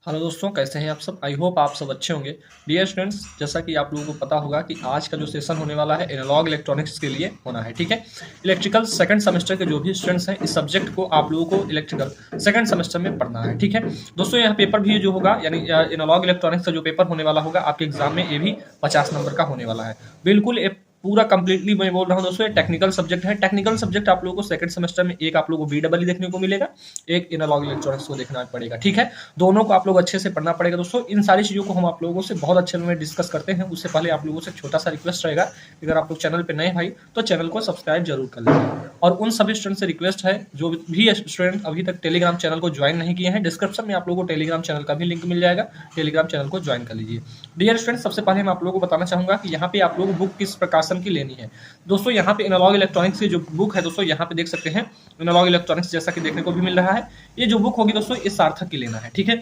Hello दोस्तों, कैसे हैं आप सब। आई होप आप सब अच्छे होंगे। डियर स्टूडेंट्स, जैसा कि आप लोगों को पता होगा कि आज का जो सेशन होने वाला है एनालॉग इलेक्ट्रॉनिक्स के लिए होना है। ठीक है, इलेक्ट्रिकल सेकंड सेमेस्टर के जो भी स्टूडेंट्स हैं इस सब्जेक्ट को आप लोगों को इलेक्ट्रिकल सेकंड सेमेस्टर में पढ़ना है। ठीक है दोस्तों, यहाँ पेपर भी जो होगा यानी एनालॉग इलेक्ट्रॉनिक्स का जो पेपर होने वाला होगा आपके एग्जाम में, ये भी 50 नंबर का होने वाला है। बिल्कुल पूरा कंप्लीटली मैं बोल रहा हूँ दोस्तों, ये टेक्निकल सब्जेक्ट है। टेक्निकल सब्जेक्ट आप लोगों को सेकंड सेमेस्टर में एक आप लोगों को बीडब्ल्यू देखने को मिलेगा, एक एनालॉग इलेक्ट्रॉनिक्स को देखना पड़ेगा। ठीक है, दोनों को आप लोग अच्छे से पढ़ना पड़ेगा दोस्तों। इन सारी चीज़ों को हम आप लोगों से बहुत अच्छे में डिस्कस करते हैं। उससे पहले आप लोगों से छोटा सा रिक्वेस्ट रहेगा, अगर आप लोग चैनल पे नए भाई तो चैनल को सब्सक्राइब जरूर कर लीजिए। और उन सभी स्टूडेंट से रिक्वेस्ट है जो भी स्टूडेंट अभी तक टेलीग्राम चैनल को ज्वाइन नहीं किए हैं, डिस्क्रिप्शन में आप लोगों को टेलीग्राम चैनल का भी लिंक मिल जाएगा, टेलीग्राम चैनल को ज्वाइन कर लीजिए। डियर स्टूडेंट, सबसे पहले मैं आप लोगों को बताना चाहूंगा कि यहाँ पे आप लोग बुक किस प्रकाशन की लेनी है। दोस्तों यहाँ पे एनालॉग इलेक्ट्रॉनिक्स की जो बुक है दोस्तों, यहाँ पे देख सकते हैं एनालॉग इलेक्ट्रॉनिक्स जैसा कि देखने को भी मिल रहा है। ये जो बुक होगी दोस्तों, ये सार्थक की लेना है। ठीक है,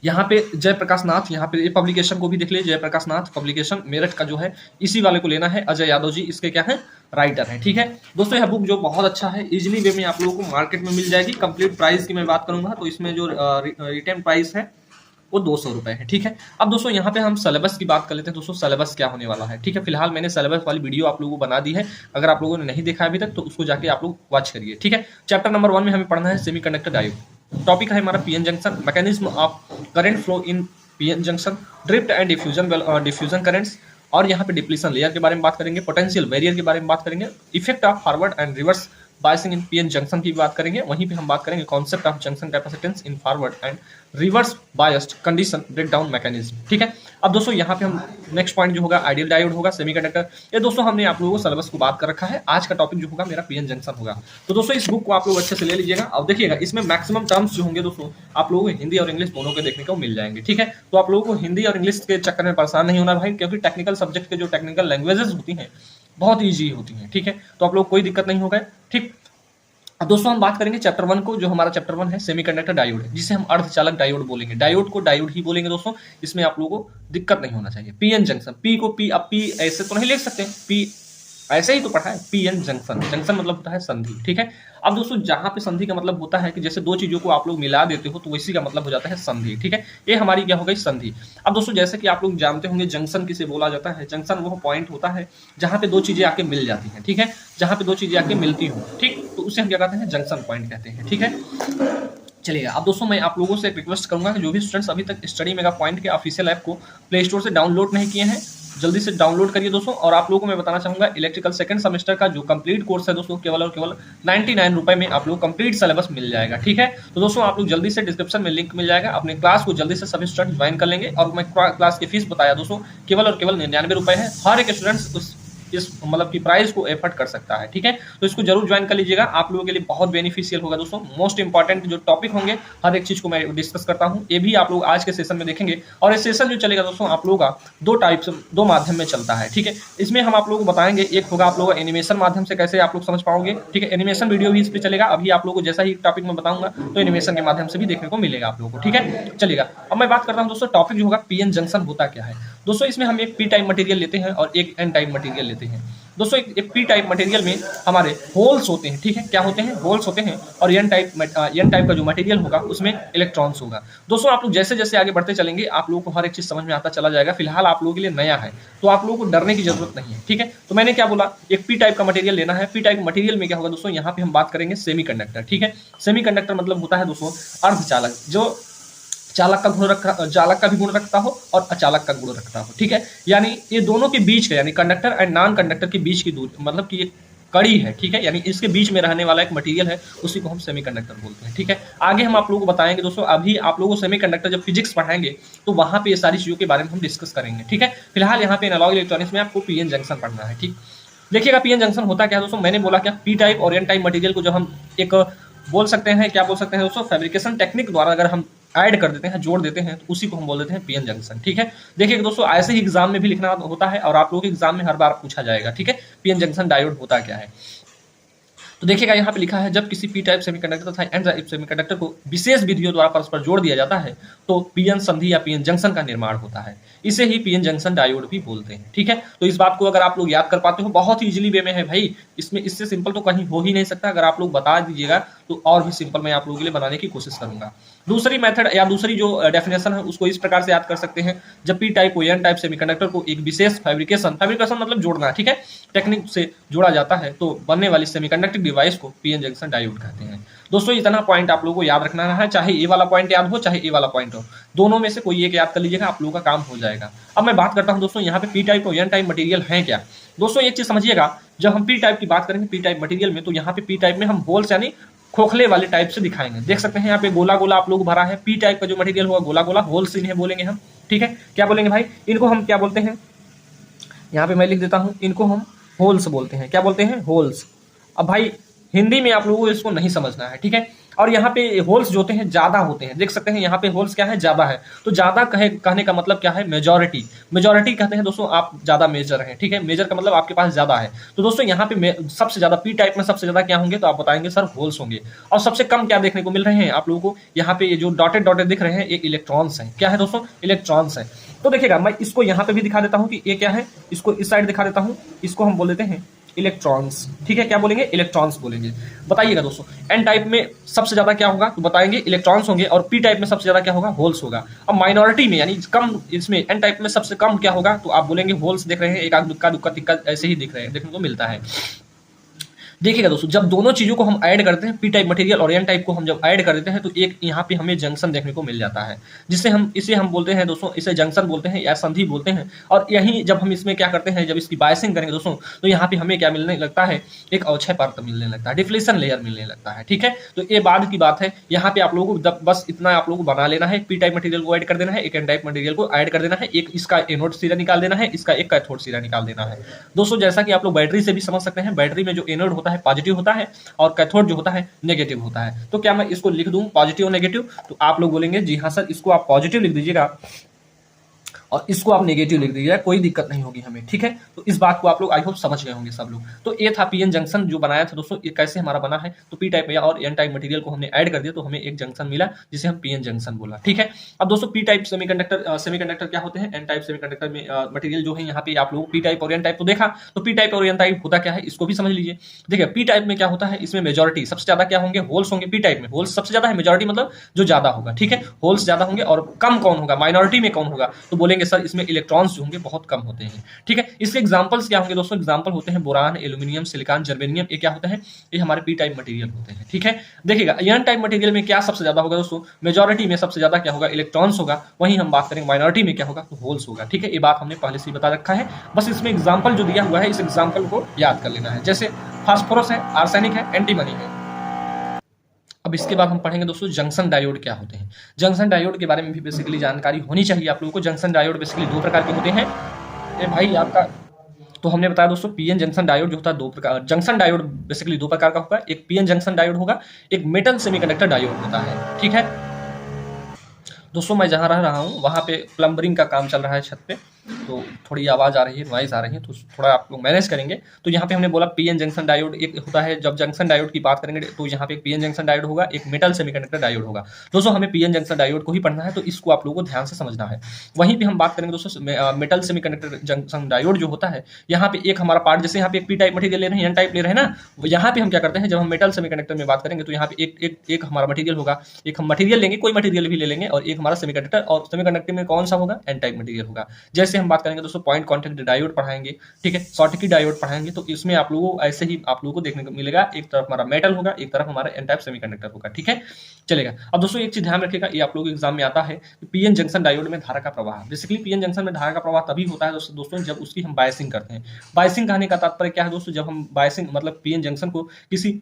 यहाँ पे जयप्रकाश नाथ, यहाँ पे ये पब्लिकेशन को भी देख लीजिए, जयप्रकाश नाथ पब्लिकेशन मेरठ का जो है, इसी वाले को लेना है। अजय यादव जी इसके क्या है, राइटर हैं। ठीक है दोस्तों, यह बुक जो बहुत अच्छा है, इजिली वे में आप लोगों को मार्केट में मिल जाएगी। कंप्लीट प्राइस की मैं बात करूंगा तो इसमें जो रिटेन प्राइस है वो 200 रुपए है। ठीक है, अब दोस्तों यहाँ पे हम सिलेबस की बात कर लेते हैं। दोस्तों सिलेबस क्या होने वाला है, ठीक है, फिलहाल मैंने सिलेबस वाली वीडियो आप लोगों को बना दी है। अगर आप लोगों ने नहीं देखा अभी तक तो उसको जाके आप लोग वॉच करिए। ठीक है, चैप्टर नंबर 1 में हमें पढ़ना है सेमीकंडक्टर डायोड। टॉपिक है हमारा PN junction, mechanism of current flow in PN junction, drift and diffusion currents. और यहाँ पे डिप्लीशन लेयर के बारे में बात करेंगे, पोटेंशियल बैरियर के बारे में बात करेंगे, effect of forward and reverse biasing in PN junction की बात करेंगे। वहीं पे हम बात करेंगे concept of junction capacitance in forward and reverse biased condition breakdown mechanism. ठीक है, अब दोस्तों यहाँ पे हम नेक्स्ट पॉइंट जो होगा आइडियल डायोड होगा, सेमीकंडक्टर। ये दोस्तों हमने आप लोगों को सिलेबस को बात कर रखा है। आज का टॉपिक जो होगा मेरा पीएन जंक्शन होगा। तो दोस्तों इस बुक को आप लोग अच्छे से ले लीजिएगा। अब देखिएगा इसमें मैक्सिमम टर्म्स जो होंगे दोस्तों, आप लोगों को हिंदी और इंग्लिश दोनों के देखने को मिल जाएंगे। ठीक है, तो आप लोगों को हिंदी और इंग्लिश के चक्कर में परेशान नहीं होना भाई, क्योंकि टेक्निकल सब्जेक्ट के जो टेक्निकल लैंग्वेजेस होती हैं बहुत ईजी होती हैं। ठीक है, तो आप लोग कोई दिक्कत नहीं होगा। ठीक, अब दोस्तों हम बात करेंगे चैप्टर 1 को, जो हमारा चैप्टर 1 है सेमीकंडक्टर डायोड है, जिसे हम अर्धचालक डायोड बोलेंगे। डायोड को डायोड ही बोलेंगे दोस्तों, इसमें आप लोगों को दिक्कत नहीं होना चाहिए। पीएन जंक्शन, पी को पी, अब पी ऐसे तो नहीं लिख सकते, पी ऐसे ही तो पढ़ा है। पीएन जंक्शन, जंक्शन मतलब होता है संधि। ठीक है, अब दोस्तों जहां पे संधि का मतलब होता है कि जैसे दो चीजों को आप लोग मिला देते हो तो इसी का मतलब हो जाता है संधि। ठीक है, ये हमारी क्या हो गई, संधि। अब दोस्तों जैसे कि आप लोग जानते होंगे जंक्शन किसे बोला जाता है, जंक्शन वो पॉइंट होता है जहां पे दो चीजें आके मिल जाती हैं। ठीक है, जहां पे दो चीजें आके मिलती हो, ठीक, तो उसे हम क्या कहते हैं, जंक्शन पॉइंट कहते हैं। ठीक है, चलिएगा अब दोस्तों मैं आप लोगों से एक रिक्वेस्ट करूंगा कि जो भी स्टूडेंट्स अभी तक स्टडी मेगा पॉइंट के ऑफिशियल ऐप को प्ले स्टोर से डाउनलोड नहीं किए हैं, जल्दी से डाउनलोड करिए दोस्तों। और आप लोगों को मैं बताना चाहूंगा इलेक्ट्रिकल सेकंड सेमेस्टर का जो कंप्लीट कोर्स है दोस्तों, केवल और केवल 99 रुपए में आप लोग कंप्लीट सिलेबस मिल जाएगा। ठीक है, तो दोस्तों आप लोग जल्दी से डिस्क्रिप्शन में लिंक मिल जाएगा, अपने क्लास को जल्दी से सभी स्टूडेंट ज्वाइन कर लेंगे। और मैं क्लास की फीस बताया दोस्तों, केवल और केवल 99 रुपए है। हर एक स्टूडेंट इस मतलब की प्राइस को एफर्ट कर सकता है। ठीक है, तो इसको जरूर ज्वाइन कर लीजिएगा, आप लोगों के लिए बहुत बेनिफिशियल होगा दोस्तों। मोस्ट इंपॉर्टेंट जो टॉपिक होंगे हर एक चीज को मैं डिस्कस करता हूं, ये भी आप लोग आज के सेशन में देखेंगे। और ये सेशन जो चलेगा दोस्तों आप लोगों का दो माध्यम में चलता है। ठीक है, इसमें हम आप लोगों को बताएंगे, एक होगा आप लोगों का एनिमेशन माध्यम से कैसे आप लोग समझ पाओगे। ठीक है, एनिमेशन वीडियो भी इस पर चलेगा। अभी आप लोगों को जैसा ही टॉपिक में बताऊंगा तो एनिमेशन के माध्यम से भी देखने को मिलेगा आप लोगों को। ठीक है, चलिएगा अब मैं बात करता हूं दोस्तों, टॉपिक जो होगा पीएन जंक्शन होता क्या है। दोस्तों इसमें हम एक पी टाइप मटेरियल लेते हैं और एक एन टाइप मटेरियल लेते हैं। दोस्तों एक पी टाइप मटेरियल में हमारे होल्स होते हैं। ठीक है, क्या होते हैं, होल्स होते हैं। और एन टाइप का जो मटेरियल होगा उसमें इलेक्ट्रॉन्स होगा। दोस्तों आप लोग जैसे जैसे आगे बढ़ते चलेंगे आप लोगों को हर एक चीज समझ में आता चला जाएगा। फिलहाल आप लोगों के लिए नया है तो आप लोगों को डरने की जरूरत नहीं है। ठीक है, तो मैंने क्या बोला, एक पी टाइप का मटेरियल लेना है। पी टाइप मटेरियल में क्या होगा दोस्तों, यहाँ पे हम बात करेंगे सेमीकंडक्टर। ठीक है, सेमीकंडक्टर मतलब होता है दोस्तों अर्धचालक, जो चालक का भी गुण रखता हो और अचालक का गुण रखता हो। ठीक है, यानी ये दोनों के बीच का, यानी कंडक्टर एंड नॉन कंडक्टर के बीच की दूरी, मतलब कि ये कड़ी है। ठीक है, यानी इसके बीच में रहने वाला एक मटेरियल है, उसी को हम सेमीकंडक्टर बोलते हैं। ठीक है, आगे हम आप लोगों को बताएंगे दोस्तों, अभी आप लोगों को सेमीकंडक्टर जब फिजिक्स पढ़ाएंगे तो वहां पे ये सारी चीजों के बारे में हम डिस्कस करेंगे। ठीक है, फिलहाल यहाँ पे एनालॉग इलेक्ट्रॉनिक्स में आपको पीएन जंक्शन पढ़ना है। ठीक, देखिएगा पीएन जंक्शन होता क्या है दोस्तों, मैंने बोला क्या, पी टाइप और एन टाइप मटेरियल को जो हम एक बोल सकते हैं, क्या बोल सकते हैं दोस्तों, फैब्रिकेशन टेक्निक द्वारा अगर हम ऐड कर देते हैं, जोड़ देते हैं, तो उसी को हम बोल देते हैं पीएन जंक्शन। ठीक है, देखिए दोस्तों ऐसे ही एग्जाम में भी लिखना होता है और आप लोगों के एग्जाम में हर बार पूछा जाएगा। ठीक है, पीएन जंक्शन डायोड होता क्या है। तो देखिएगा यहाँ पे लिखा है, जब किसी पी टाइप सेमीकंडक्टर तथा एन टाइप सेमीकंडक्टर को विशेष विधियों द्वारा परस्पर जोड़ दिया जाता है तो पीएन संधि या पीएन जंक्शन का निर्माण होता है। इसे ही पीएन जंक्शन डायोड भी बोलते हैं। ठीक है, तो इस बात को अगर आप लोग याद कर पाते हो, बहुत ही इजीली वे में है भाई, इसमें इससे सिंपल तो कहीं हो ही नहीं सकता। अगर आप लोग बता दीजिएगा तो और भी सिंपल मैं आप लोगों के लिए बनाने की कोशिश करूंगा। दूसरी मेथड या दूसरी जो डेफिनेशन है उसको इस प्रकार से याद कर सकते हैं, जब पी टाइप को एन टाइप सेमीकंडक्टर को एक विशेष फैब्रिकेशन मतलब जोड़ना, ठीक है, टेक्निक से जोड़ा जाता है तो बनने वाली सेमीकंडक्टिंग डिवाइस को पीएन जंक्शन डायोड कहते हैं। दोस्तों इतना पॉइंट आप लोगों को याद रखना है, चाहे ए वाला पॉइंट याद हो चाहे ए वाला पॉइंट हो, दोनों में से कोई एक याद कर लीजिएगा, आप लोगों का काम हो जाएगा। अब मैं बात करता हूं दोस्तों यहाँ पे पी टाइप और एन टाइप मटेरियल है क्या। दोस्तों एक चीज समझिएगा, जब हम पी टाइप की बात करेंगे पी टाइप मटेरियल में, तो यहाँ पे पी टाइप में हम होल्स यानी खोखले वाले टाइप से दिखाएंगे। देख सकते हैं यहाँ पे गोला गोला आप लोग भरा है, पी टाइप का जो मटेरियल होगा गोला गोला, होल्स इन्हें बोलेंगे हम, ठीक है। क्या बोलेंगे भाई, इनको हम क्या बोलते हैं, यहाँ पे मैं लिख देता हूं, इनको हम होल्स बोलते हैं। क्या बोलते हैं, होल्स। अब भाई हिंदी में आप लोगों को इसको नहीं समझना है, ठीक है। और यहाँ पे होल्स जो होते हैं ज्यादा होते हैं, देख सकते हैं यहाँ पे होल्स क्या है, ज्यादा है। तो ज्यादा कहने का मतलब क्या है, मेजॉरिटी। मेजॉरिटी कहते हैं दोस्तों आप ज्यादा मेजर हैं, ठीक है, मेजर का मतलब आपके पास ज्यादा है। तो दोस्तों यहाँ पे सबसे ज्यादा पी टाइप में सबसे ज्यादा क्या होंगे, तो आप बताएंगे सर होल्स होंगे। और सबसे कम क्या देखने को मिल रहे हैं आप लोगों को, यहाँ पे ये जो डॉटेड डॉटेड दिख रहे हैं ये इलेक्ट्रॉन्स हैं। क्या है दोस्तों, इलेक्ट्रॉन्स हैं। तो देखिएगा मैं इसको यहाँ पे भी दिखा देता हूँ कि ये क्या है, इसको इस साइड दिखा देता हूँ, इसको हम बोल देते हैं इलेक्ट्रॉन्स, ठीक है। क्या बोलेंगे, इलेक्ट्रॉन्स बोलेंगे। बताइएगा दोस्तों एन टाइप में सबसे ज्यादा क्या होगा, तो बताएंगे इलेक्ट्रॉन्स होंगे, और पी टाइप में सबसे ज्यादा क्या होगा, होल्स होगा। अब माइनॉरिटी में यानी कम, इसमें एन टाइप में सबसे कम क्या होगा, तो आप बोलेंगे होल्स देख रहे हैं, एक आध दुक्का दुक्का तिक्का ऐसे ही दिख रहे हैं, देखने को मिलता है। देखिएगा दोस्तों जब दोनों चीजों को हम ऐड करते हैं, पी टाइप मटेरियल और एन टाइप को हम जब ऐड कर देते हैं, तो एक यहाँ पे हमें जंक्शन देखने को मिल जाता है, जिससे हम इसे हम बोलते हैं दोस्तों, इसे जंक्शन बोलते हैं या संधि बोलते हैं। और यही जब हम इसमें क्या करते हैं, जब इसकी बायसिंग करेंगे दोस्तों, तो यहाँ पे हमें क्या मिलने लगता है, एक अवक्षय परत मिलने लगता है, डिफ्लेशन लेयर मिलने लगता है, ठीक है। तो ये बाद की बात है, यहाँ पे आप लोगों को बस इतना आप लोगों को बना लेना है, पी टाइप मटेरियल को ऐड कर देना है, एक एन टाइप मटेरियल को ऐड कर देना है, एक इसका एनोड सिरा निकाल देना है, इसका एक कैथोड सिरा निकाल देना है। दोस्तों जैसा कि आप लोग बैटरी से भी समझ सकते हैं, बैटरी में जो एनोड होता है पॉजिटिव होता है और कैथोड जो होता है नेगेटिव होता है। तो क्या मैं इसको लिख दूं पॉजिटिव और नेगेटिव, तो आप लोग बोलेंगे जी हाँ सर, इसको आप पॉजिटिव लिख दीजिएगा और इसको आप नेगेटिव लिख दीजिएगा, कोई दिक्कत नहीं होगी हमें, ठीक है। तो इस बात को आप लोग आई होप समझ गए होंगे सब लोग। तो ये था पीएन जंक्शन जो बनाया था दोस्तों, ये कैसे हमारा बना है, तो पी टाइप या और एन टाइप मटेरियल को हमने ऐड कर दिया तो हमें एक जंक्शन मिला जिसे हम पीएन जंक्शन बोला, ठीक है। अब दोस्तों पी टाइप सेमीकंडक्टर क्या होते हैं, एन टाइप सेमीकंडक्टर में मटेरियल जो है, यहाँ पे आप लोग पी टाइप और एन टाइप तो देखा, तो पी टाइप और एन टाइप होता क्या है इसको भी समझ लीजिए। देखिए पी टाइप में क्या होता है, इसमें मेजॉरिटी सबसे ज्यादा क्या होंगे, होल्स होंगे। पी टाइप में होल्स सबसे ज्यादा है, मेजॉरिटी मतलब जो ज्यादा होगा, ठीक है, होल्स ज्यादा होंगे। और कम कौन होगा, माइनॉरिटी में कौन होगा, तो बोलेंगे सर इसमें इलेक्ट्रॉन जो होंगे बहुत कम होते हैं, ठीक है। इसके एग्जांपल्स क्या होंगे दोस्तों, एग्जांपल होते हैं बोरान, एल्यूमिनियम, सिलिकॉन, जर्मेनियम। ये क्या होते हैं, ये हमारे पी टाइप मटेरियल होते हैं, ठीक है। देखिएगा एन टाइप मटेरियल में क्या सबसे ज्यादा होगा दोस्तों, मेजॉरिटी में सबसे ज्यादा क्या होगा, इलेक्ट्रॉन्स होगा। वहीं हम बात करेंगे माइनॉरिटी में क्या होगा, तो होल्स होगा, ठीक है। ये बात हमने पहले से ही बता रखा है, बस इसमें एग्जाम्पल जो दिया हुआ है इस एग्जाम्पल को याद कर लेना है। जैसे फास्फोरस है, आर्सेनिक है, एंटीमनी है। अब इसके बाद हम पढ़ेंगे दोस्तों जंक्शन डायोड क्या होते हैं। जंक्शन डायोड के बारे में भी बेसिकली जानकारी होनी चाहिए आप लोगों को। जंक्शन डायोड बेसिकली दो प्रकार के होते हैं, ए भाई आपका, तो हमने बताया दोस्तों पीएन जंक्शन डायोड जो होता है दो प्रकार, जंक्शन डायोड बेसिकली दो प्रकार का होगा, एक पीएन जंक्शन डायोड होगा, एक मेटल सेमीकंडक्टर डायोड होता है, ठीक है। दोस्तों मैं जहाँ रह रहा हूँ वहाँ पे प्लम्बरिंग का काम चल रहा है छत पे, तो थोड़ी आवाज़ आ रही है, नॉइज़ आ रही है, तो थोड़ा आप लोग मैनेज करेंगे। तो यहाँ पे हमने बोला पीएन जंक्शन डायोड एक होता है। जब जंक्शन डायोड की बात करेंगे तो यहाँ पे एक पीएन जंक्शन डायोड होगा, एक मेटल सेमीकंडक्टर डायोड होगा। दोस्तों हमें पीएन जंक्शन डायोड को ही पढ़ना है, तो इसको आप लोगों को ध्यान से समझना है। वहीं पर हम बात करेंगे दोस्तों मेटल सेमीकंडक्टर जंक्शन डायोड जो होता है, यहाँ पे एक हमारा पार्ट, जैसे यहाँ पे एक पी टाइप मटेरियल ले रहे हैं, एन टाइप ले रहे हैं ना, यहाँ पे हम क्या करते हैं, जब हम मेटल सेमीकंडक्टर में बात करेंगे तो यहाँ पे एक हमारा मटेरियल होगा, एक हम मटेरियल लेंगे, कोई मटेरियल भी ले लेंगे, और एक हमारा सेमीकंडक्टर, और सेमीकंडक्टर में कौन सा होगा, एन टाइप मटेरियल होगा। जैसे हम बात करेंगे दोस्तों पॉइंट कॉन्टैक्ट डायोड पढ़ाएंगे, ठीक है, शॉर्टकी डायोड पढ़ाएंगे, तो इसमें आप लोगों को ऐसे ही आप लोगों को देखने को मिलेगा, एक तरफ हमारा मेटल होगा, एक तरफ हमारा एन टाइप सेमीकंडक्टर होगा, ठीक है, चलेगा। अब दोस्तों एक चीज ध्यान रखिएगा, ये आप लोगों के एग्जाम में आता है, पीएन जंक्शन डायोड में धारा का प्रवाह, बेसिकली पीएन जंक्शन में धारा का प्रवाह तभी होता है दोस्तों जब उसकी हम बायसिंग करते हैं। बायसिंग कहने का तात्पर्य क्या है दोस्तों, जब हम बायसिंग मतलब पीएन जंक्शन को किसी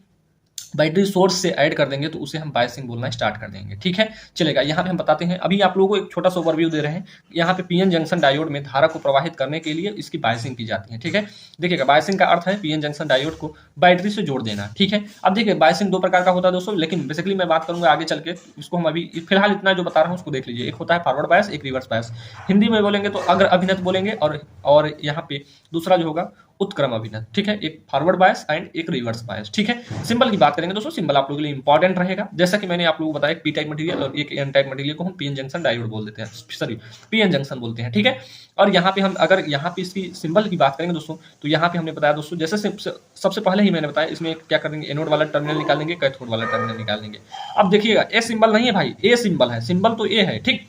बैटरी सोर्स से ऐड कर देंगे तो उसे हम बायसिंग बोलना स्टार्ट कर देंगे, ठीक है, चलेगा। यहाँ पे हम बताते हैं, अभी आप लोगों को एक छोटा सा ओवरव्यू दे रहे हैं। यहाँ पे पीएन जंक्शन डायोड में धारा को प्रवाहित करने के लिए इसकी बायसिंग की जाती है, ठीक है। देखिएगा बायसिंग का अर्थ है पीएन जंक्शन डायोड को बैटरी से जोड़ देना, ठीक है। अब देखिए बायसिंग दो प्रकार का होता है दोस्तों, लेकिन बेसिकली मैं बात करूंगा आगे चल के, इसको हम अभी फिलहाल इतना जो बता रहा हूँ उसको देख लीजिए। एक होता है फॉरवर्ड बायस, एक रिवर्स बायस। हिंदी में बोलेंगे तो अग्र अभिनत बोलेंगे, और यहाँ पे दूसरा जो होगा उत्क्रम अभिनत, ठीक है, एक फॉरवर्ड बायस एंड एक रिवर्स बायस, ठीक है। सिंबल की बात करेंगे दोस्तों, सिंबल आप लोगों के लिए इंपॉर्टेंट रहेगा। जैसा कि मैंने आप लोगों को बताया, पी टाइप मटेरियल और एक एन टाइप मटेरियल को हम पीएन जंक्शन डायोड बोल देते हैं, सॉरी पीएन जंक्शन बोलते हैं, ठीक है। और यहाँ पे हम अगर यहाँ पे इसकी सिंबल की बात करेंगे दोस्तों, तो यहाँ पे हमने बताया दोस्तों, जैसे सबसे पहले ही मैंने बताया, इसमें क्या कर देंगे, एनोड वाला टर्मिनल निकाल देंगे, कैथोड वाला टर्मिनल निकाल देंगे। अब देखिएगा, ए सिंबल नहीं है भाई, ए सिंबल है, सिंबल तो ए है, ठीक।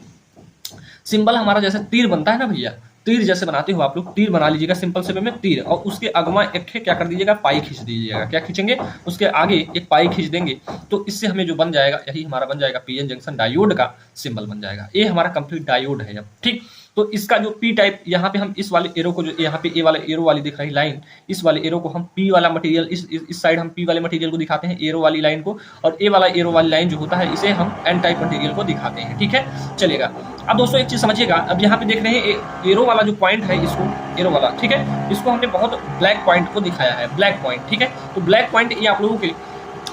सिंबल हमारा जैसे तीर बनता है ना भैया, तीर जैसे बनाते हो आप लोग, तीर बना लीजिएगा सिंपल से में तीर, और उसके अगवा एक क्या कर दीजिएगा, पाई खींच दीजिएगा। क्या खींचेंगे, उसके आगे एक पाई खींच देंगे, तो इससे हमें जो बन जाएगा, यही हमारा बन जाएगा पीएन जंक्शन डायोड का सिंबल बन जाएगा। ये हमारा कंप्लीट डायोड है अब, ठीक। तो इसका जो पी टाइप, यहाँ पे हम इस वाले एरो को, जो यहाँ पे ए वाले एरो वाली दिख रही लाइन, इस वाले एरो को हम पी वाला मटेरियल, इस साइड हम पी वाले मटेरियल को दिखाते हैं, एरो वाली लाइन को, और ए वाला एरो वाली लाइन जो होता है, इसे हम एन टाइप मटेरियल को दिखाते हैं, ठीक है, चलेगा। अब दोस्तों एक चीज समझिएगा, अब यहाँ पे देख रहे हैं एरो वाला जो पॉइंट है, इसको एरो वाला, ठीक है, इसको हमने बहुत ब्लैक पॉइंट को दिखाया है, ब्लैक पॉइंट, ठीक है। तो ब्लैक पॉइंट ये आप लोगों के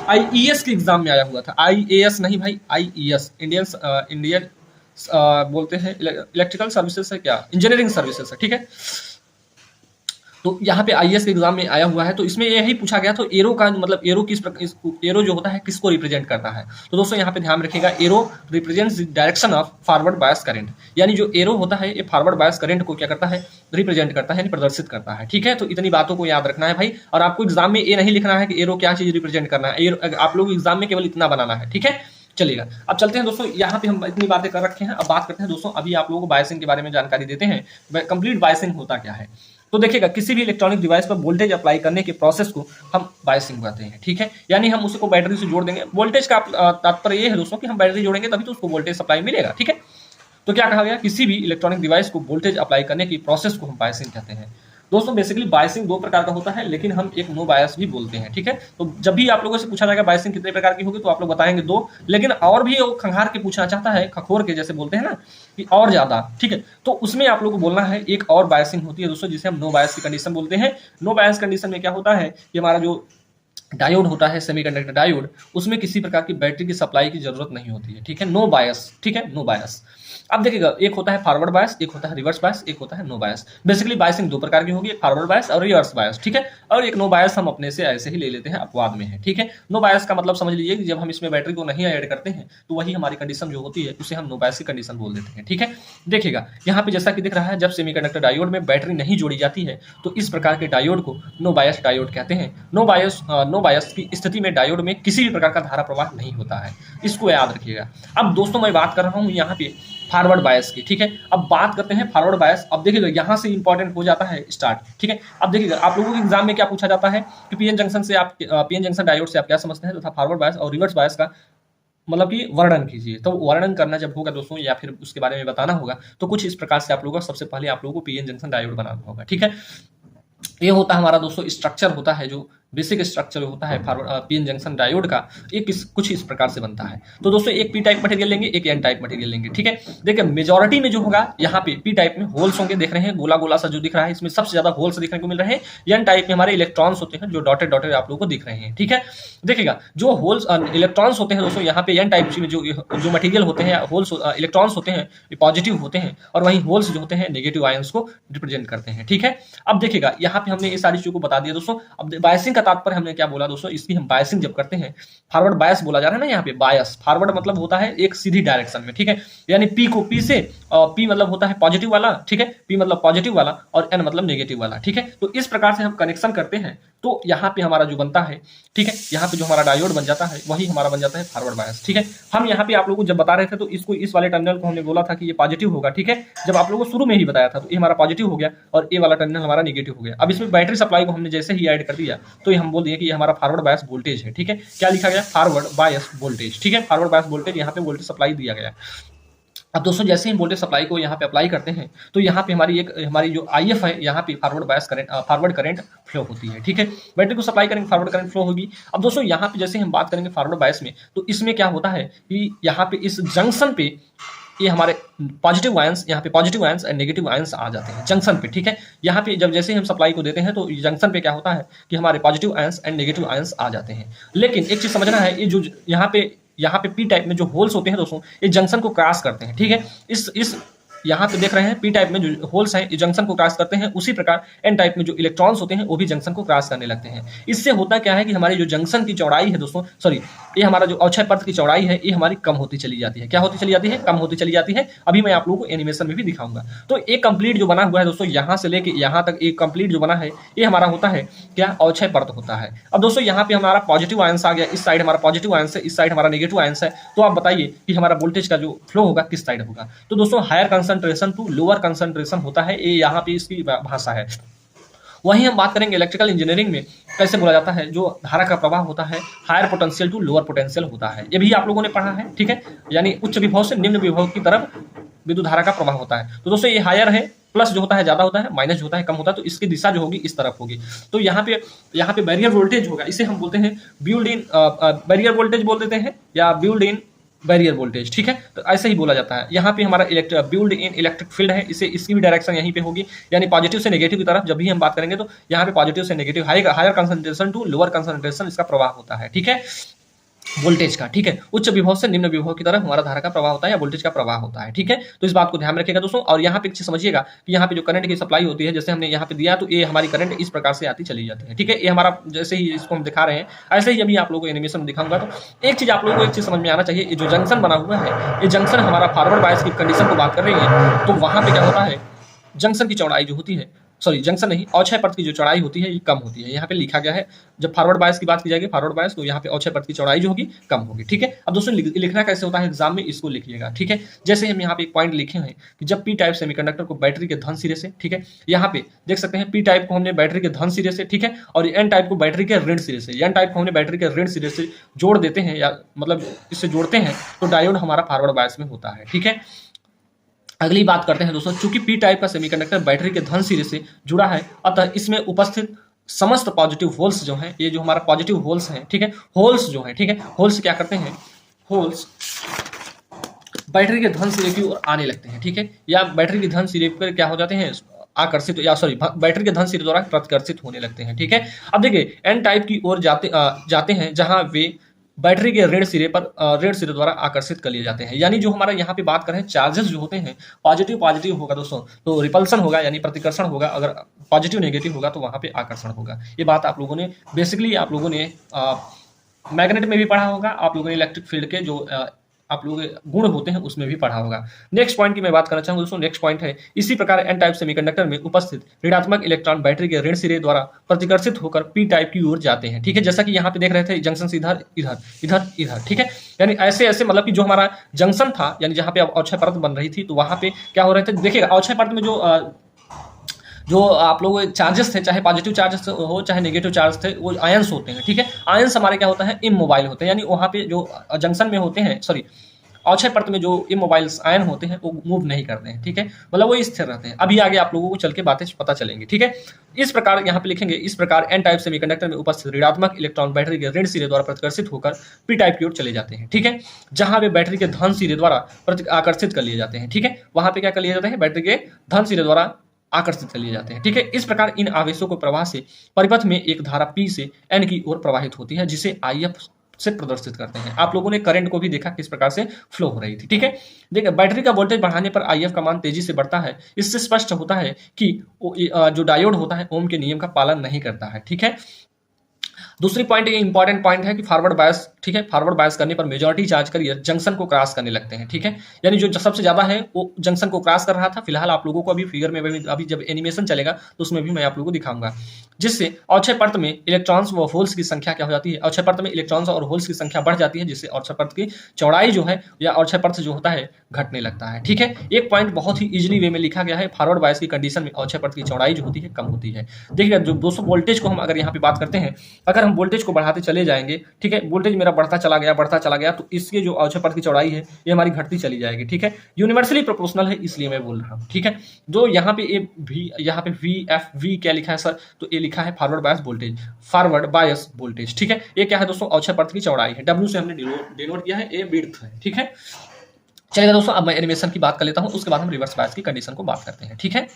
आईईएस के एग्जाम में आया हुआ था, आईएएस नहीं भाई, आईईएस, इंडियन बोलते हैं इलेक्ट्रिकल सर्विसेज है, क्या इंजीनियरिंग सर्विसेज है, ठीक है। तो यहाँ पे आईएएस के एग्जाम में आया हुआ है, तो इसमें यही पूछा गया, तो एरो का मतलब एरो किस एरो जो होता है किसको रिप्रेजेंट करता है। तो दोस्तों यहाँ पे ध्यान रखिएगा, arrow represents the direction of forward bias current, यानी जो एरो होता है ये फॉरवर्ड बायस करंट को क्या करता है, रिप्रेजेंट करता है, यानी प्रदर्शित करता है, ठीक है। तो इतनी बातों को याद रखना है भाई, और आपको एग्जाम में ये नहीं लिखना है कि एरो क्या चीज रिप्रेजेंट करना है, आप लोग एग्जाम में केवल इतना बनाना है, ठीक है। चलिएगा, अब चलते हैं दोस्तों, यहाँ पे हम इतनी बातें कर रखे हैं, अब बात करते हैं दोस्तों, अभी आप लोगों को बायसिंग के बारे में जानकारी देते हैं, कंप्लीट बायसिंग होता क्या है। तो देखिएगा, किसी भी इलेक्ट्रॉनिक डिवाइस पर वोल्टेज अप्लाई करने के प्रोसेस को हम बायसिंग कहते हैं, ठीक है, यानी हम उसको बैटरी से जोड़ देंगे। वोल्टेज का तात्पर्य ये है दोस्तों कि हम बैटरी जोड़ेंगे तभी तो उसको वोल्टेज सप्लाई मिलेगा, ठीक है। तो क्या कहा गया, किसी भी इलेक्ट्रॉनिक डिवाइस को वोल्टेज अप्लाई करने की प्रोसेस को हम बायसिंग कहते हैं। दोस्तों बेसिकली बायसिंग दो प्रकार का होता है, लेकिन हम एक नो बायस भी बोलते हैं, ठीक है। तो जब भी आप लोगों से पूछा जाएगा बायसिंग कितने प्रकार की होगी, तो आप लोग बताएंगे दो, लेकिन और भी वो खंगार के पूछना चाहता है, खखोर के जैसे बोलते हैं ना कि और ज्यादा, ठीक है, तो उसमें आप लोग को बोलना है एक और बायसिंग होती है दोस्तों, जिसे हम नो बायस की कंडीशन बोलते हैं। नो बायस कंडीशन में क्या होता है कि हमारा जो डायोड होता है, सेमीकंडक्टर डायोड, उसमें किसी प्रकार की बैटरी की सप्लाई की जरूरत नहीं होती है, ठीक है, नो बायस, ठीक है, नो बायस। अब देखिएगा, एक होता है फॉरवर्ड बायस, एक होता है रिवर्स बायस, एक होता है नो बायस। बेसिकली बायसिंग दो प्रकार की होगी, एक फॉरवर्ड बायस और रिवर्स बायस, ठीक है। और एक नो बायस हम अपने से ऐसे ही ले लेते हैं, अपवाद में है, ठीक है। नो बायस का मतलब समझ लीजिए कि जब हम इसमें बैटरी को नहीं ऐड करते हैं, तो वही हमारी कंडीशन जो होती है उसे हम नो बायस की कंडीशन बोल देते हैं, ठीक है। देखिएगा, यहाँ पे जैसा कि दिख रहा है, जब सेमीकंडक्टर डायोड में बैटरी नहीं जोड़ी जाती है, तो इस प्रकार के डायोड को नो बायस डायोड कहते हैं। नो बायस की स्थिति में डायोड में किसी भी प्रकार का धारा प्रवाह नहीं होता है, इसको याद रखिएगा। अब दोस्तों मैं बात कर रहा हूँ यहाँ पे फॉरवर्ड बायस की, ठीक है। अब बात करते हैं फॉरवर्ड बायस। अब देखिएगा, यहाँ से इंपॉर्टेंट हो जाता है स्टार्ट, ठीक है। अब देखिएगा, आप लोगों के एग्जाम में क्या पूछा जाता है कि पीएन जंक्शन से आप पीएन जंक्शन डायोड से आप क्या समझते हैं, तथा फॉरवर्ड बायस और रिवर्स बायस का मतलब कि वर्णन कीजिए। तो वर्णन करना जब होगा दोस्तों, या फिर उसके बारे में बताना होगा, तो कुछ इस प्रकार से आप लोगों को सबसे पहले आप लोगों को पीएन जंक्शन डायोड बनाना होगा, ठीक है। ये होता है हमारा दोस्तों स्ट्रक्चर होता है, जो बेसिक स्ट्रक्चर होता है पीएन जंक्शन डायोड का, एक कुछ इस प्रकार से बनता है। तो दोस्तों एक पी टाइप मटेरियल लेंगे, एक एन टाइप मटेरियल लेंगे, ठीक है। देखिए मेजॉरिटी में जो होगा यहाँ पे पी टाइप में होल्स होंगे, देख रहे हैं गोला गोला सा जो दिख रहा है, इसमें सबसे ज्यादा होल्स दिखने को मिल रहे हैं। एन टाइप में हमारे इलेक्ट्रॉन्स होते हैं, जो डॉटेड डॉटेड आप लोगों को दिख रहे हैं, ठीक है। देखिएगा, जो होल्स इलेक्ट्रॉन्स होते हैं दोस्तों, यहाँ पे एन टाइप में जो मटेरियल होते हैं, होल्स इलेक्ट्रॉन्स होते हैं, पॉजिटिव होते हैं, और वहीं होल्स जो होते हैं नेगेटिव आयंस को रिप्रेजेंट करते हैं, ठीक है। अब देखिएगा, यहाँ पे हमने ये सारी चीजों को बता दिया दोस्तों। अब बायसिंग का तात्पर्य हमने क्या बोला दोस्तों, इसकी हम बायसिंग जब करते हैं, फॉरवर्ड बायस बोला जा रहा है ना यहाँ पे, बायस फॉरवर्ड मतलब होता है एक सीधी डायरेक्शन में, ठीक है, यानी पी को पी से, पी मतलब होता है पॉजिटिव वाला, ठीक है, पी मतलब पॉजिटिव वाला और एन मतलब नेगेटिव वाला, ठीक है। तो इस प्रकार से हम कनेक्शन करते हैं, तो यहाँ पे हमारा जो बनता है, ठीक है, यहाँ पे जो हमारा डायोड बन जाता है वही हमारा बन जाता है फॉरवर्ड बायस, ठीक है। हम यहाँ पे आप लोगों को जब बता रहे थे, तो इसको इस वाले टर्मिनल को हमने बोला था कि ये पॉजिटिव होगा, ठीक है। जब आप लोगों को शुरू में ही बताया था, तो ये हमारा पॉजिटिव हो गया और ये वाला टर्मिनल हमारा नेगेटिव हो गया। अब इसमें बैटरी सप्लाई को हमने जैसे ही ऐड कर दिया, तो ये हम बोल दिए कि ये हमारा फॉरवर्ड बायस वोल्टेज है, ठीक है। क्या लिखा गया, फॉरवर्ड बायस वोल्टेज, ठीक है, फॉरवर्ड बायस वोल्टेज, यहाँ पे वोल्टेज सप्लाई दिया गया। अब दोस्तों जैसे ही वोल्टेज सप्लाई को यहाँ पे अप्लाई करते हैं, तो यहाँ पे हमारी जो आईएफ है, यहाँ पे forward bias current, forward current flow होती है, ठीक है। बैटरी को सप्लाई करेंगे, फॉरवर्ड करंट फ्लो होगी। अब दोस्तों यहाँ पे जैसे हम बात करेंगे फॉरवर्ड बायस में, तो इसमें क्या होता है कि यहाँ पे इस जंक्शन पे ये हमारे पॉजिटिव आयंस, यहाँ पे positive ions and negative ions आ जाते हैं जंक्शन पे, ठीक है। यहाँ पे जब जैसे हम सप्लाई को देते हैं, तो जंक्शन पे क्या होता है कि हमारे positive ions and negative ions आ जाते हैं। लेकिन एक चीज समझना है, ये जो यहाँ पे पी टाइप में जो होल्स होते हैं दोस्तों, ये जंक्शन को क्रॉस करते हैं, ठीक है। यहाँ पे देख रहे हैं पी टाइप में जो होल्स हैं जंक्शन को क्रॉस करते हैं, उसी प्रकार एन टाइप में जो इलेक्ट्रॉन्स होते हैं वो भी जंक्शन को क्रॉस करने लगते हैं। इससे होता क्या है कि हमारी जो जंक्शन की चौड़ाई है दोस्तों, सॉरी, ये हमारा जो अक्षय पर्त की चौड़ाई है ये हमारी कम होती चली जाती है। क्या होती चली जाती है? कम होती चली जाती है। अभी मैं आप लोगों को एनिमेशन में भी दिखाऊंगा। तो एक कंप्लीट जो बना हुआ है दोस्तों, यहाँ से लेके यहाँ तक एक कंप्लीट जो बना है ये हमारा होता है क्या? अक्षय पर्त होता है। अब दोस्तों यहाँ पे हमारा पॉजिटिव आयंस आ गया, इस साइड हमारा पॉजिटिव आयंस है, इस साइड हमारा नेगेटिव आयंस है। तो आप बताइए कि हमारा वोल्टेज का जो फ्लो होगा किस साइड होगा? तो दोस्तों higher concentration to lower concentration होता है, ये यहाँ पे इसकी भाषा है। वहीं हम बात करेंगे इलेक्ट्रिकल इंजीनियरिंग में कैसे बोला जाता है, जो धारा का प्रवाह होता है higher potential to lower potential होता है। ये भी आप लोगों ने पढ़ा है, ठीक है। यानी उच्च विभव से निम्न विभव की तरफ विद्युत धारा का प्रवाह होता है। तो दोस्तों ये हायर है, प्लस जो होता है ज्यादा होता है, माइनस जो होता है कम होता है, तो इसकी दिशा जो होगी इस तरफ होगी। तो यहाँ पे बैरियर वोल्टेज होगा, इसे हम बोलते हैं ब्यूल्ड इन बैरियर वोल्टेज बोल देते हैं, या ब्यूल्ड इन बैरियर वोल्टेज, ठीक है। तो ऐसे ही बोला जाता है। यहाँ पे हमारा ब्यूल्ड इन इलेक्ट्रिक फील्ड है, इसे इसकी भी डायरेक्शन यहीं पे होगी, यानी पॉजिटिव से नेगेटिव की तरफ जब भी हम बात करेंगे तो यहाँ पे पॉजिटिव से negative, higher concentration to lower concentration इसका प्रवाह होता है, ठीक है, वोल्टेज का, ठीक है। उच्च विभव से निम्न विभव की तरफ हमारा धारा का प्रवाह होता है या वोल्टेज का प्रवाह होता है, ठीक है। तो इस बात को ध्यान में रखिएगा दोस्तों। और यहाँ पे एक चीज समझिएगा कि यहाँ पे जो करंट की सप्लाई होती है, जैसे हमने यहाँ पे दिया तो ये हमारी करंट इस प्रकार से आती चली जाती है, ठीक है। ये हमारा जैसे ही इसको हम दिखा रहे हैं ऐसे ही अभी आप लोगों को एनिमेशन में दिखाऊंगा। तो एक चीज आप लोगों को एक चीज समझ में आना चाहिए, ये जो जंक्शन बना हुआ है ये जंक्शन हमारा फॉरवर्ड बायस की कंडीशन को बात कर रही है। तो वहां पे क्या होता है, जंक्शन की चौड़ाई जो होती है, सॉरी जंक्शन नहीं, अक्षय पर्त की जो चौड़ाई होती है ये कम होती है। यहाँ पे लिखा गया है जब फॉरवर्ड बायस की बात की जाएगी, फॉरवर्ड बायस, तो यहाँ पे अक्षय पर्त की चौड़ाई जो होगी कम होगी, ठीक है। अब दोस्तों लिखना कैसे होता है एग्जाम में, इसको लिखिएगा, ठीक है। जैसे हम यहाँ पे एक पॉइंट लिखे हैं कि जब पी टाइप सेमीकंडक्टर को बैटरी के धन सिरे से, ठीक है, यहाँ पे देख सकते हैं पी टाइप को हमने बैटरी के धन सिरे से, ठीक है, और एन टाइप को बैटरी के ऋण सिरे से, एन टाइप को हमने बैटरी के ऋण सिरे से जोड़ देते हैं, या मतलब इससे जोड़ते हैं, तो डायोड हमारा फॉरवर्ड बायस में होता है, ठीक है। अगली बात करते हैं दोस्तों, चूंकि पी टाइप का सेमीकंडक्टर बैटरी के धन सिरे से जुड़ा है, अतः इसमें उपस्थित समस्त पॉजिटिव होल्स जो हैं, ये जो हमारा पॉजिटिव होल्स हैं, ठीक है, होल्स जो हैं, ठीक है, होल्स क्या करते हैं, होल्स बैटरी के धन सिरे की ओर आने लगते हैं, ठीक है, या बैटरी के धन सिरे पर क्या हो जाते हैं, आकर्षित, या सॉरी बैटरी के धन सिरे द्वारा प्रतिकर्षित होने लगते हैं, ठीक है। अब देखिए एन टाइप की ओर जाते हैं जहां वे बैटरी के ऋण सिरे द्वारा आकर्षित कर लिए जाते हैं। यानी जो हमारा यहाँ पे बात करें चार्जेस जो होते हैं, पॉजिटिव पॉजिटिव होगा दोस्तों तो रिपल्सन होगा, यानी प्रतिकर्षण होगा, अगर पॉजिटिव नेगेटिव होगा तो वहां पे आकर्षण होगा। ये बात आप लोगों ने बेसिकली मैग्नेट में भी पढ़ा होगा, आप लोगों ने इलेक्ट्रिक फील्ड के जो आप लोगों के गुण होते हैं उसमें भी पढ़ा होगा। नेक्स्ट पॉइंट की मैं बात करना चाहूंगा दोस्तों, नेक्स्ट पॉइंट है इसी प्रकार एन टाइप सेमीकंडक्टर में उपस्थित ऋणात्मक इलेक्ट्रॉन बैटरी के ऋण सिरे द्वारा प्रतिकर्षित होकर पी टाइप की ओर जाते हैं, ठीक है। जैसा कि यहाँ पे देख रहे थे जंक्शन से इधर इधर इधर इधर, ठीक है, यानी ऐसे ऐसे, मतलब कि जो हमारा जंक्शन था, यानी जहाँ पे अक्षय परत बन रही थी, तो वहां पे क्या हो रहे थे, देखिएगा अक्षय परत में जो आप लोग चार्जेस थे, चाहे पॉजिटिव चार्जेस हो चाहे नेगेटिव चार्ज थे, वो आयंस होते हैं, ठीक है। आयंस हमारे क्या होता है, इमोबाइल होते हैं, यानी वहाँ पे जो जंक्शन में होते हैं, सॉरी अक्षय परत में जो इमोबाइल आयन होते हैं वो मूव नहीं करते हैं, ठीक है, मतलब वो स्थिर रहते हैं। अभी आगे आप लोगों को चल के बातें पता चलेंगी, ठीक है। इस प्रकार यहाँ पे लिखेंगे, इस प्रकार एन टाइप सेमीकंडक्टर में उपस्थित ऋणात्मक इलेक्ट्रॉन बैटरी के ऋण सिरे द्वारा प्रतिकर्षित होकर पी टाइप की ओर चले जाते हैं, ठीक है, जहां वे बैटरी के धन सिरे द्वारा आकर्षित कर लिए जाते हैं, ठीक है, वहां पे क्या कर लिए जाते हैं, बैटरी के धन सिरे द्वारा आकर्षित कर लिए जाते हैं, ठीक है। इस प्रकार इन आवेशों को प्रवाह से परिपथ में एक धारा पी से एन की ओर प्रवाहित होती है, जिसे आई एफ से प्रदर्शित करते हैं। आप लोगों ने करंट को भी देखा किस प्रकार से फ्लो हो रही थी, ठीक है। देखिए बैटरी का वोल्टेज बढ़ाने पर आईएफ का मान तेजी से बढ़ता है। इससे स्पष्ट होता है कि जो डायोड होता है ओम के नियम का पालन नहीं करता है, ठीक है। दूसरी पॉइंट ये इंपॉर्टेंट पॉइंट है कि फॉरवर्ड बायस, ठीक है, फॉरवर्ड बायस करने पर मेजॉरिटी चार्ज करियर जंक्शन को क्रॉस करने लगते हैं, ठीक है, यानी जो सबसे ज्यादा है वो जंक्शन को क्रॉस कर रहा था। फिलहाल आप लोगों को अभी फिगर में अभी जब एनिमेशन चलेगा तो उसमें भी मैं आप लोगों को दिखाऊंगा, जिससे अक्षय परत में इलेक्ट्रॉन्स व होल्स की संख्या क्या हो जाती है, अक्षय परत में इलेक्ट्रॉन्स और होल्स की संख्या बढ़ जाती है, जिससे अक्षय परत की चौड़ाई जो है या अक्षय परत जो होता है घटने लगता है, ठीक है। एक पॉइंट बहुत ही इजीली वे में लिखा गया है, फॉरवर्ड बायस की कंडीशन में अक्षय परत की चौड़ाई जो होती है कम होती है। देखिए जो दोस्तों वोल्टेज को हम अगर यहाँ पे बात करते हैं, अगर हम वोल्टेज को बढ़ाते चले जाएंगे, ठीक है, वोल्टेज मेरा बढ़ता चला गया, तो इसकी जो अक्षय परत की चौड़ाई है ये हमारी घटती चली जाएगी, ठीक है। यूनिवर्सली प्रोपोर्शनल है इसलिए मैं बोल रहा हूँ, ठीक है। जो यहाँ पे ये भी, यहाँ पे वी एफ वी क्या लिखा है सर, तो ये लिखा है forward bias voltage, forward bias voltage, ठीक है। ये क्या है दोस्तों, अक्षय परत की चौड़ाई है, डब्ल्यू से हमने डिनोट किया है, ये विड्थ है, ठीक है। चलिए दोस्तों अब मैं एनिमेशन की बात कर लेता हूँ, उसके बाद हम रिवर्स बायस की कंडीशन को बात करते हैं, ठीक है।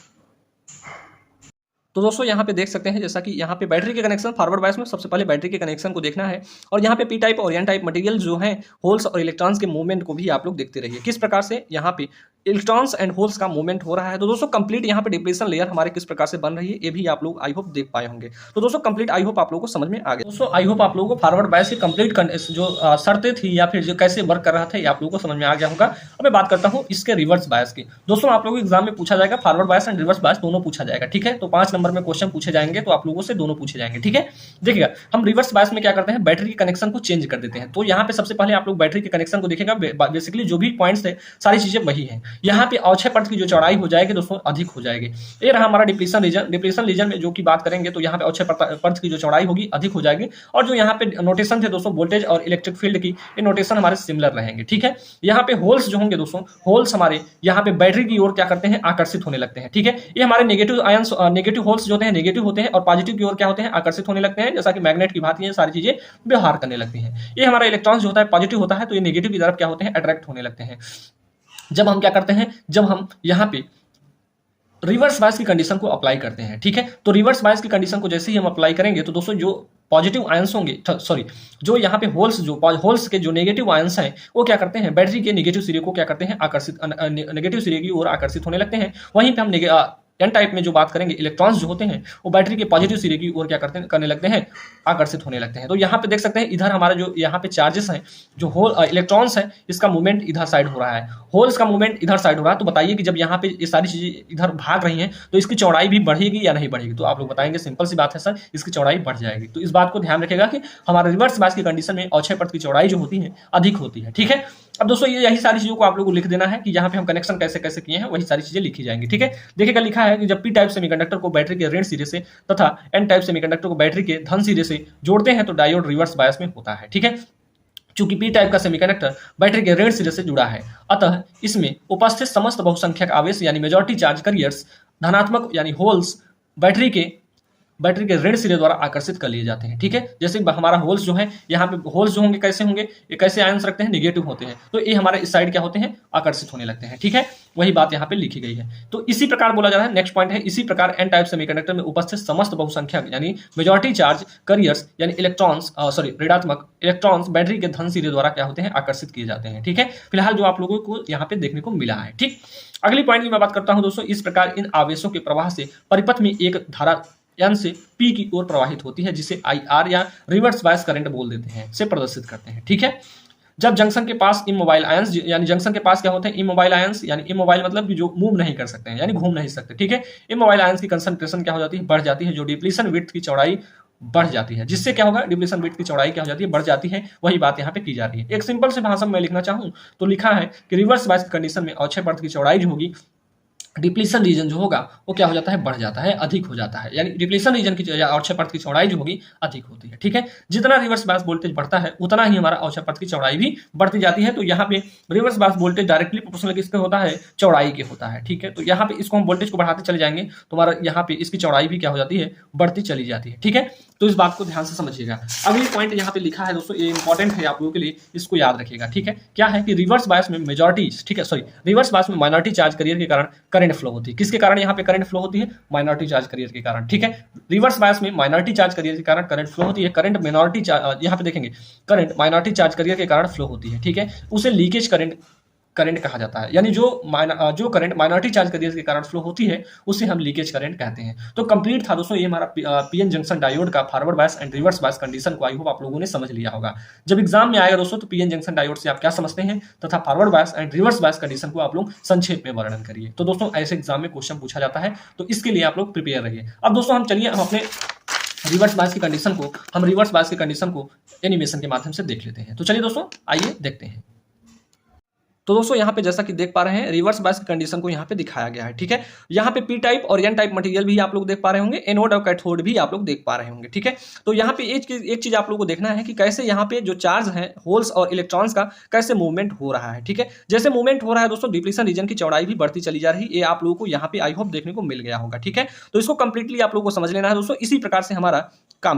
तो दोस्तों यहाँ पे देख सकते हैं जैसा कि यहाँ पे बैटरी के कनेक्शन, फॉरवर्ड बायस में सबसे पहले बैटरी के कनेक्शन को देखना है, और यहाँ पे पी टाइप और एन टाइप मटेरियल जो है होल्स और इलेक्ट्रॉन्स के मूवमेंट को भी आप लोग देखते रहिए किस प्रकार से यहाँ पे इलेक्ट्रॉन्स एंड होल्स का मूवमेंट हो रहा है। तो दोस्तों कंप्लीट यहाँ पे डिप्लीशन लेयर हमारे किस प्रकार से बन रही है ये भी आप लोग आई होप देख पाए होंगे। तो दोस्तों कंप्लीट आई होप आप लोगों को समझ में आ गया। दोस्तों आई होप आप लोगों को फॉरवर्ड बायस की कंप्लीट जो शर्तें थी या फिर जो कैसे वर्क कर रहा था ये आप लोगों को समझ में आ गया होगा। अब मैं बात करता हूँ इसके रिवर्स बायस की। दोस्तों आप लोगों को एग्जाम में पूछा जाएगा फॉरवर्ड बायस एंड रिवर्स बायस दोनों पूछा जाएगा, ठीक है। तो 5 नंबर में क्वेश्चन पूछे जाएंगे तो आप लोगों से दोनों पूछे जाएंगे, ठीक है। देखिएगा हम रिवर्स बायस में क्या करते हैं, बैटरी के कनेक्शन को चेंज कर देते हैं। तो यहाँ पे सबसे पहले आप लोग बैटरी के कनेक्शन को देखेगा, बेसिकली जो भी पॉइंट्स थे सारी चीजें वही है। यहाँ पे अक्षय परत की जो चौड़ाई हो जाएगी दोस्तों अधिक हो जाएगी। ये रहा हमारा डिप्लीशन रीजन। डिप्लीशन रीजन में जो की बात करेंगे तो यहाँ पे अक्षय परत की जो चौड़ाई होगी अधिक हो जाएगी। और जो यहाँ पे नोटेशन थे दोस्तों वोल्टेज और इलेक्ट्रिक फील्ड की, ये नोटेशन हमारे सिमिलर रहेंगे, ठीक है। यहाँ पे होल्स जो होंगे दोस्तों, होल्स हमारे यहाँ पे बैटरी की ओर क्या करते हैं, आकर्षित होने लगते हैं, ठीक है। ये हमारे नेगेटिव आयंस, नेगेटिव होल्स जो होते हैं नेगेटिव होते हैं और पॉजिटिव की ओर क्या होते हैं, आकर्षित होने लगते हैं। जैसा कि मैग्नेट की भांति ये सारी चीजें व्यवहार करने लगती हैं। ये हमारा इलेक्ट्रॉन जो होता है पॉजिटिव होता है तो ये नेगेटिव की तरफ क्या होते हैं, अट्रैक्ट होने लगते हैं। जब हम क्या करते हैं, जब हम यहाँ पे रिवर्स बायस की कंडीशन को अप्लाई करते हैं, ठीक है। तो रिवर्स बायस की कंडीशन को जैसे ही हम अप्लाई करेंगे तो दोस्तों जो पॉजिटिव आयंस होंगे, सॉरी जो यहाँ पे होल्स, जो होल्स के जो नेगेटिव आयंस हैं वो क्या करते हैं, बैटरी के नेगेटिव सिरे को क्या करते हैं, आकर्षित, नेगेटिव सिरे की ओर आकर्षित होने लगते हैं। वहीं पे हम एन टाइप में जो बात करेंगे, इलेक्ट्रॉन्स जो होते हैं वो बैटरी के पॉजिटिव सिरे की ओर क्या करने लगते हैं, आकर्षित होने लगते हैं। तो यहाँ पे देख सकते हैं इधर हमारा जो यहाँ पे चार्जेस हैं, जो होल इलेक्ट्रॉन्स हैं, इसका मूवमेंट इधर साइड हो रहा है, होल्स का मूवमेंट इधर साइड हो रहा है। तो बताइए कि जब यहाँ पे ये सारी चीजें इधर भाग रही हैं तो इसकी चौड़ाई भी बढ़ेगी या नहीं बढ़ेगी। तो आप लोग बताएंगे सिंपल सी बात है सर, इसकी चौड़ाई बढ़ जाएगी। तो इस बात को ध्यान रखेगा कि हमारे रिवर्स बायस की कंडीशन में अक्षय परत की चौड़ाई जो होती है अधिक होती है, ठीक है। अब दोस्तों ये यही सारी चीजों को आप लोगों को लिख देना है कि यहाँ पे हम कनेक्शन कैसे कैसे किए हैं, वही सारी चीजें लिखी जाएंगी, ठीक है। देखिएगा लिखा है कि जब पी टाइप सेमीकंडक्टर को बैटरी के ऋण सिरे से तथा एन टाइप सेमीकंडक्टर को बैटरी के धन सिरे से जोड़ते हैं तो डायोड रिवर्स बायस में होता है, ठीक है। चूंकि पी टाइप का सेमीकंडक्टर बैटरी के ऋण सिरे से जुड़ा है, अतः इसमें उपस्थित समस्त बहुसंख्यक आवेश यानी मेजॉरिटी चार्ज कैरियर्स धनात्मक यानी होल्स बैटरी के ऋण सिरे द्वारा आकर्षित कर लिए जाते हैं, ठीक है। जैसे हमारा होल्स जो है, यहाँ पे होल्स जो होंगे कैसे होंगे, ये कैसे आयंस रखते हैं, नेगेटिव होते हैं। तो ये हमारे इस साइड क्या होते हैं, आकर्षित होने लगते हैं, ठीक है। वही बात यहाँ पे लिखी गई है। तो इसी प्रकार बोला जा रहा है, नेक्स्ट पॉइंट है, इसी प्रकार एन टाइप सेमीकंडक्टर में उपस्थित समस्त बहुसंख्यक यानी मेजॉरिटी चार्ज कैरियर्स यानी इलेक्ट्रॉन्स, ऋणात्मक इलेक्ट्रॉन्स बैटरी के धन सिरे द्वारा क्या होते हैं, आकर्षित किए जाते हैं, ठीक है। फिलहाल जो आप लोगों को यहाँ पे देखने को मिला है, ठीक। अगली पॉइंट की मैं बात करता हूँ दोस्तों, इस प्रकार इन आवेशों के प्रवाह से परिपथ में एक धारा एन से पी की ओर प्रवाहित होती है, जिसे आई आर या रिवर्स बायस करंट बोल देते हैं, से प्रदर्शित करते हैं, ठीक है। जब जंक्शन के पास इमोबाइल आयंस, यानी जंक्शन के पास क्या होते हैं, इमोबाइल आयंस, यानी इमोबाइल मतलब कि जो मूव नहीं कर सकते हैं, यानी घूम नहीं सकते, ठीक है। इमोबाइल आयंस की कंसंट्रेशन क्या हो जाती है, बढ़ जाती है, जो डिप्लीशन विड्थ की चौड़ाई बढ़ जाती है, जिससे क्या होगा, डिप्लीशन विड्थ की चौड़ाई क्या हो जाती है, बढ़ जाती है। वही बात यहाँ पे की जा रही है। एक सिंपल से भाषा में लिखना चाहूँ तो लिखा है कि रिवर्स बायस की कंडीशन में अक्षय परत की चौड़ाई जो होगी, डिप्लीशन रीजन जो होगा वो क्या हो जाता है, बढ़ जाता है, अधिक हो जाता है। यानी डिप्लीशन रीजन की अक्षय परत की चौड़ाई जो होगी अधिक होती है, ठीक है। जितना रिवर्स बायस वोल्टेज बढ़ता है उतना ही हमारा अक्षय परत की चौड़ाई भी बढ़ती जाती है। तो यहाँ पे reverse bias voltage directly proportional किसके होता है, चौड़ाई के होता है, ठीक है। तो यहाँ पे इसको हम वोल्टेज को बढ़ाते चले जाएंगे तो हमारा यहाँ पे इसकी चौड़ाई भी क्या हो जाती है, बढ़ती चली जाती है, ठीक है। तो इस बात को ध्यान से समझिएगा। अगली पॉइंट यहाँ पे लिखा है दोस्तों, ये इंपॉर्टेंट है आप लोगों के लिए, इसको याद रखिएगा, ठीक है। क्या है कि रिवर्स बायस में मेजॉरिटी, ठीक है, सॉरी, रिवर्स बायस में माइनॉरिटी चार्ज कैरियर के कारण करंट फ्लो होती है। किसके कारण यहाँ पे करंट फ्लो होती है, माइनॉरिटी चार्ज कैरियर के कारण, ठीक है। रिवर्स बायस में माइनॉरिटी चार्ज कैरियर के कारण करंट फ्लो होती है। करंट माइनॉरिटी, यहाँ पे देखेंगे करंट माइनॉरिटी चार्ज कैरियर के कारण फ्लो होती है, ठीक है। उसे लीकेज करंट कहा जाता है। यानी जो करंट माइनॉरिटी चार्ज कैरियर के कारण फ्लो होती है उसे हम लीकेज करंट कहते हैं। तो कंप्लीट था दोस्तों ये हमारा पीएन जंक्शन डायोड का forward bias and reverse bias condition को। आई होप आप लोगों ने समझ लिया होगा। जब एग्जाम में आएगा दोस्तों तो पीएन जंक्शन डायोड से आप क्या समझते हैं तथा forward bias and reverse bias condition को आप लोग संक्षेप में वर्णन करिए। तो दोस्तों ऐसे एग्जाम में क्वेश्चन पूछा जाता है, तो इसके लिए आप लोग प्रिपेयर रहिए। अब दोस्तों हम चलिए हम अपने रिवर्स बायस की कंडीशन को एनिमेशन के माध्यम से देख लेते हैं। तो चलिए दोस्तों आइए देखते हैं। तो दोस्तों यहाँ पे जैसा कि देख पा रहे हैं रिवर्स बायस की कंडीशन को यहाँ पे दिखाया गया है, ठीक है। यहाँ पे पी टाइप और एन टाइप मटेरियल भी आप लोग देख पा रहे होंगे, एनोड और कैथोड भी आप लोग देख पा रहे होंगे, ठीक है। तो यहाँ पे एक चीज आप लोगों को देखना है कि कैसे यहाँ पे जो चार्ज है होल्स और इलेक्ट्रॉन्स का कैसे मूवमेंट हो रहा है, ठीक है। जैसे मूवमेंट हो रहा है दोस्तों डिप्लीशन रीजन की चौड़ाई भी बढ़ती चली जा रही है, ये आप लोगों को यहाँ पे आई होप देखने को मिल गया होगा, ठीक है। तो इसको कंप्लीटली आप लोगों को समझ लेना है दोस्तों, इसी प्रकार से हमारा काम